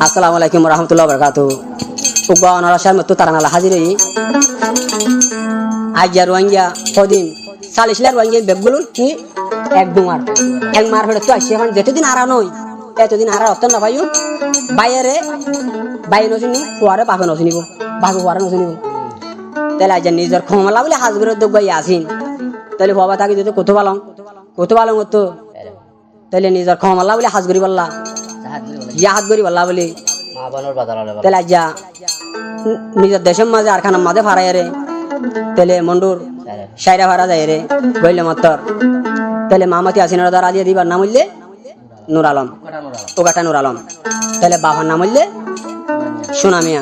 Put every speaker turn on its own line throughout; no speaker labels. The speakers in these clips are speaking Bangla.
আসসালামু আলাইকুম রহমতুল্লাহ বরকাতু উগা অনারাসার মতো তারানালা হাজির আইয়া রোহিঙ্গা কদিন 40 লাখ রোহিঙ্গা বেগগুলো কি এক দুমার এক মার হলে তো আসছে এখন যেতদিন আরা নই এতদিন আরা অর্থ না পাইও বাইরে বাইরে নজুনি ফুয়ারে বাপে নজুনিব বাপে ফুয়ারে নজুনিব তাহলে আইয়া নিজের ক্ষমলা বলে হাজবের উদ্যোগ গাই আসিন তাহলে বাবা তাকে যদি কত পালং হতো তাহলে নিজের ক্ষমলা বলে হাজ করি বললা হাত করি বললা বলে তাহলে আইয়া নিজের দেশের মাঝে আর খানার মাঝে ফারাই রে তাহলে মন্ডুর সাইরা ভাড়া যায় রে বললে মাত্র তাহলে মামাতি আসিনার দ্বারা দিয়ে দিবার নাম হইলে নুর আলম ওগাটা নুর আলম তাহলে বাবার নাম হইলে সোনামিয়া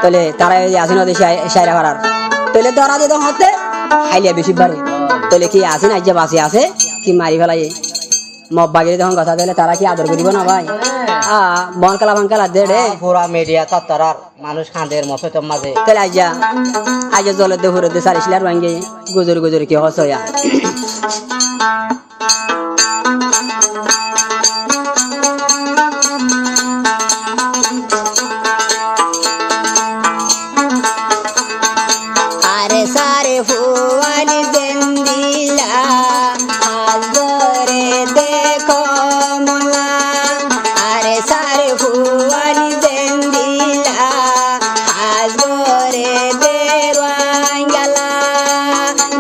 তাহলে তারা আসিন সাইরা ভাড়ার তাহলে ধরা দিয়ে হতে হাইলিয়া বেশি বাড়ে তাহলে কি আসিন আজ বাসে আছে কি মারি ফেলাই মব্বাগিরি যখন কথা দিলে তারা কি আদর করিব না ভাই বনকালা বনকালা দে রে
পুরা মিডিয়া তত্তরার মানুষ খাঁদের মতো তো মাঝে
তাহলে আজ জলের দে হুরে দে 40 লাখ রঙে গুজরি কি হস হইয়া
আরে সারে ফুয়ানি দেন্দিলা হাজরে দেখো মোলা আরে সারে ফুয়ানি দেন্দিলা হাজরে দেওয়াঙ্গালা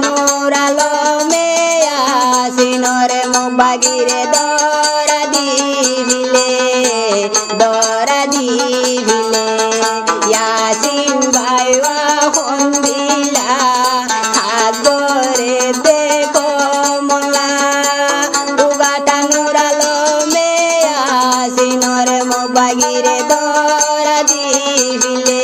নুরালো মে আসিনরে মুবাগিরে দরা দিবিলে ইয়াসিন ভাইয়া হন্দিলা হাজরে দেখো মোলা উগাটা নুরালো মে আসিনরে মুবাগিরে দরা দিবিলে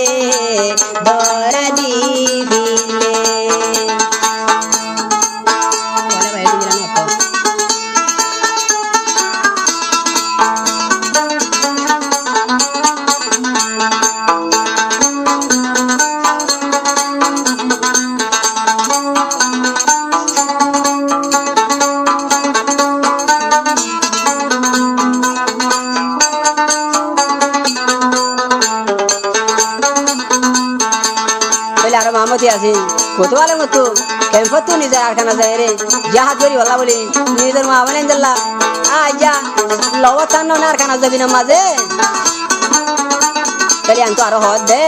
আর মামতি আছি কত ভালো মতো কেমন তো নিজের আরখানা যায় রে যা হাত ধরি বলা বলি নিজের মা বানাই দিল্লা যা লওয়া তার না আরখানা যাবি না মাঝে তাহলে আনতো আরো হদ দে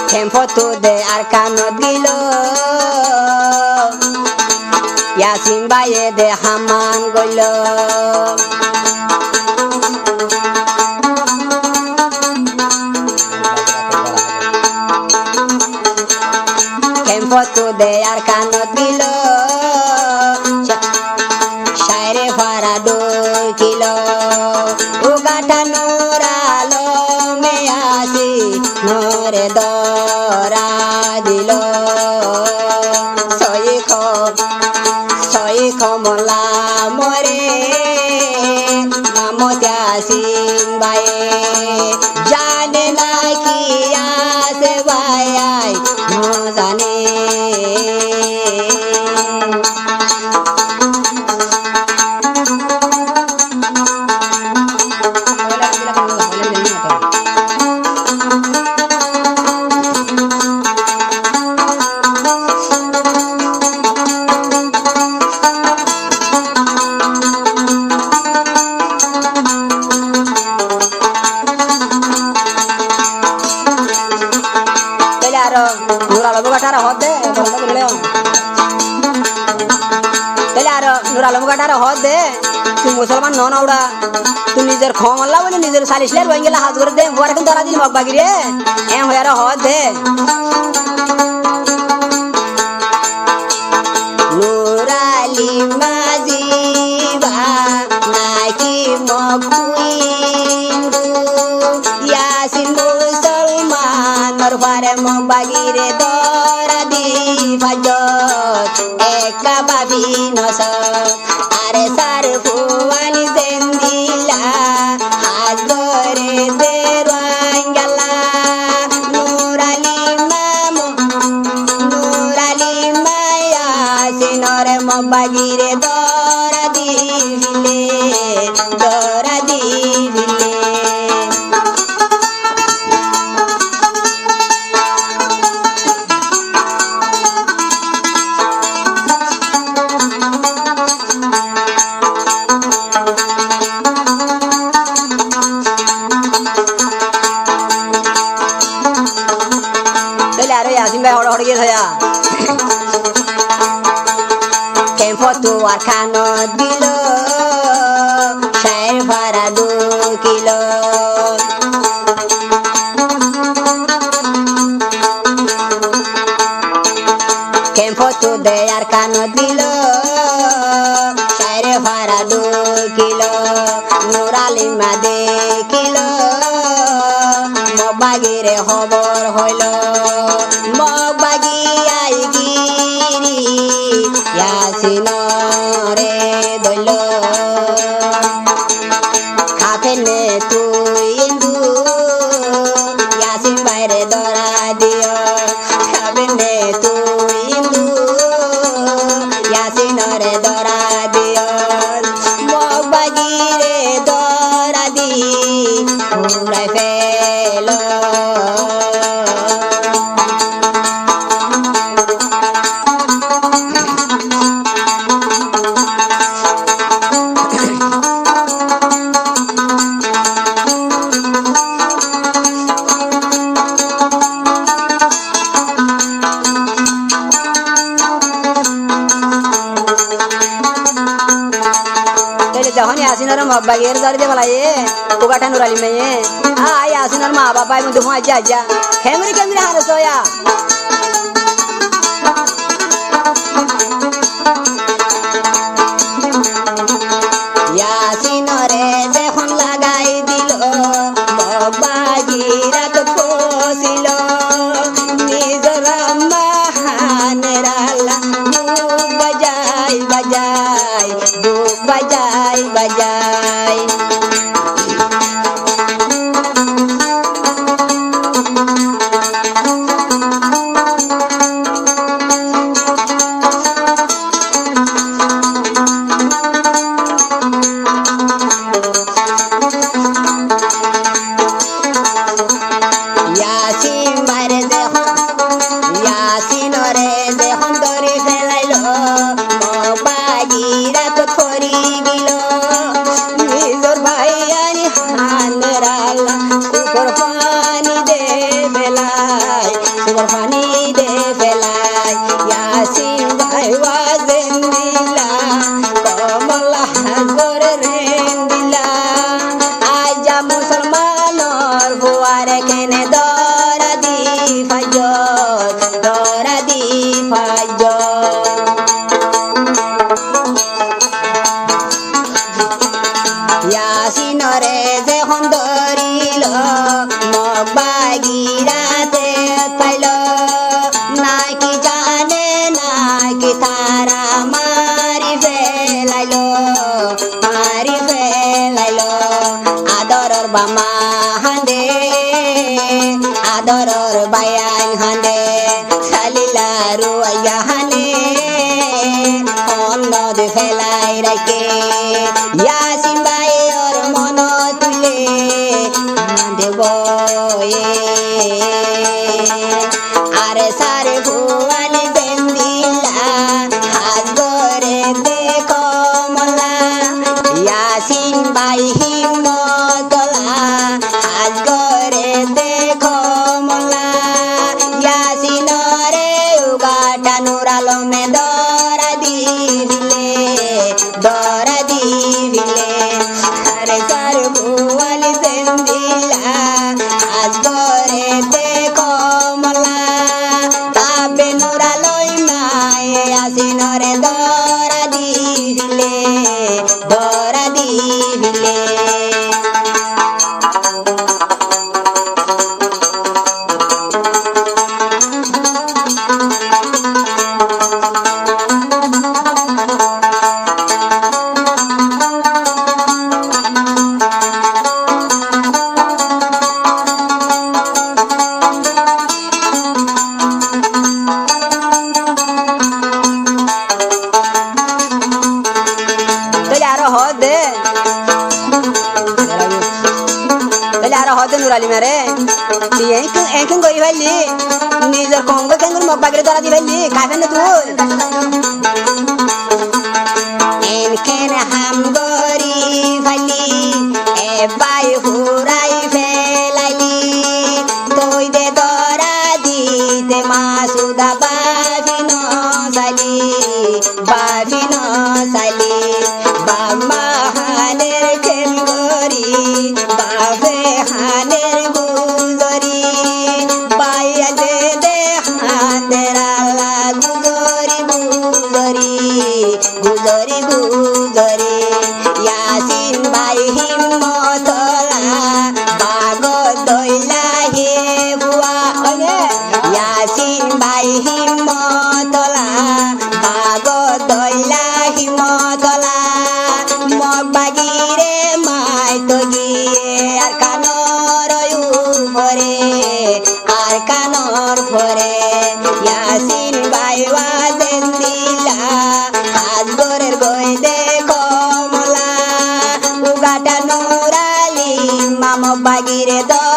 কেমফতো দে আর কানো দিল ইয়াসিন বাইয়ে দে হামান গইল ফটো দে আর কানো দিল সাইরে ফারা ডুকিল উগাটা নুরালো মে আসি নরে দরা দিল সই কমলা মরে মামতি আসিন বায়ে জানে না কি আসে ভাই জানে নুরালম গাটার হদে তাহলে আর নুরালম গাটার হদে তুই মুসলমান নন ওরা তুই নিজের ক্ষমল্লা বলে নিজের 40 লাখ রোহিঙ্গা হাত করে দে বুয়ার এখন ধরা দিল মগবাগি রে হয়ে আর হদে
নুরালি মাজিবা নাকি মকুইন্দু ইয়াসিন মুসলমানর ফারে মগবাগিরে দরা দি ফাজত একা বাবি নস আরে সার ফুয়ানি দেন্দিলা হাজরে দেওয়াঙ্গালা নুরালি মায়া সিনরে মবাগিরে দরা দিলে দরা দিলে
তাহলে আরে আসিম ভাই হড় হড় গিয়ে থাকা
ফটো আর খানো দিল শায়ের ভাড়া 2 কিলো ফটো দে আর কানো দিল শায়ের ভাড়া 2 কিলো নুরালিমা দেখিল মগবাগিরে খবর হইল মগবাগি আই গিরি ইয়াসিনরে দইল খাফেনে তুই ইন্দু ইয়াসিন বাইরে দরা দিও খাফেনে তুই ইন্দু ইয়াসিনরে দরা দিও মগবাগিরে দরা দি উড়াই ফেল
যখন আসিনার মগবাগির দর দিয়ে বলাই উগাটা নুরালি মেয়ে আই আসিনার মা বাবাই মধ্যে হুঁ আজ্জা আজ্জা খেমরি কেমরি হারে সোয়া
ইয়াসিনরে যখন লাগাই দিল মগবাগিরা তো ফসিল নিজর মাহানের আল্লাহ বুক বাজাই বাজাই বুক বাজাই বাজাই ইয়াসিন মারে যখন ইয়াসিনরে যখন ধরে ফেলাইল মগবাগিরা তো করি গেল নিজর ভাই আনি হানের আল্লাহ সুগর পানি দে ফেলাই সুগর পানি দে ফেলাই ইয়াসিন ভাই ওয়াজেন দিলা কমলা হাজরে রেন দিলা আইজা মুসলমানর বুয়ারে কেনে দরা দি ফাজর দরা দি ফাজর ইয়াসিনরে যখন ধরিল মগবাগিরাতে পাইল নাকি জানে নাকি তারা মারি ফেলাইল আদরর বামা হান্দে আদরর বায়ান হান্দে সালিলারু আইয়া হানে অন্নদ ফেলাই রাখে ইয়াসিন ভাই ওর মন তুলে দেব আরে সারে ভুয়ালি জেন্দিলা হাত ধরে দেখো মলা ইয়াসিন ভাই হিম্মতলা হাত ধরে দেখো মলা ইয়াসিনরে উগাটা নুরালমে দরা দিলে আরে সারে ভুয়ালি জেন্দিলা হাত ধরে
দে তাহলে আর হতে নুরালি মারে তুই এখন করি ফেললি নিজের কঙ্গ কেঙ্গুর মগ বাগরে ধরা দি ফেললি খাবেন না তুই
এনকেন হাম গরি ফাইলি এ বাই হুরাই ফেলাইলি তুই দে দরা দিতে মাসুদা বাভিনো সালি বাম্মা হানের ঠেল গরি বাফে হানের গুজরি বাইয়া দে দে হাতের আলা গুজরি ইয়াসিন ভাই হিম্মতলা বাগত দইলা হে বুয়া ইয়াসিন ভাই হিম্মতলা বাগত দইলা হিম্মতলা মগ বাগিরে মাই তো গিয়ে আর কানর উপরে ইয়াসিন ভাই ওয়াজেন দিলা হাজগরের গই দে কমলা উগাটা নুরালি মাম বাগিরে দ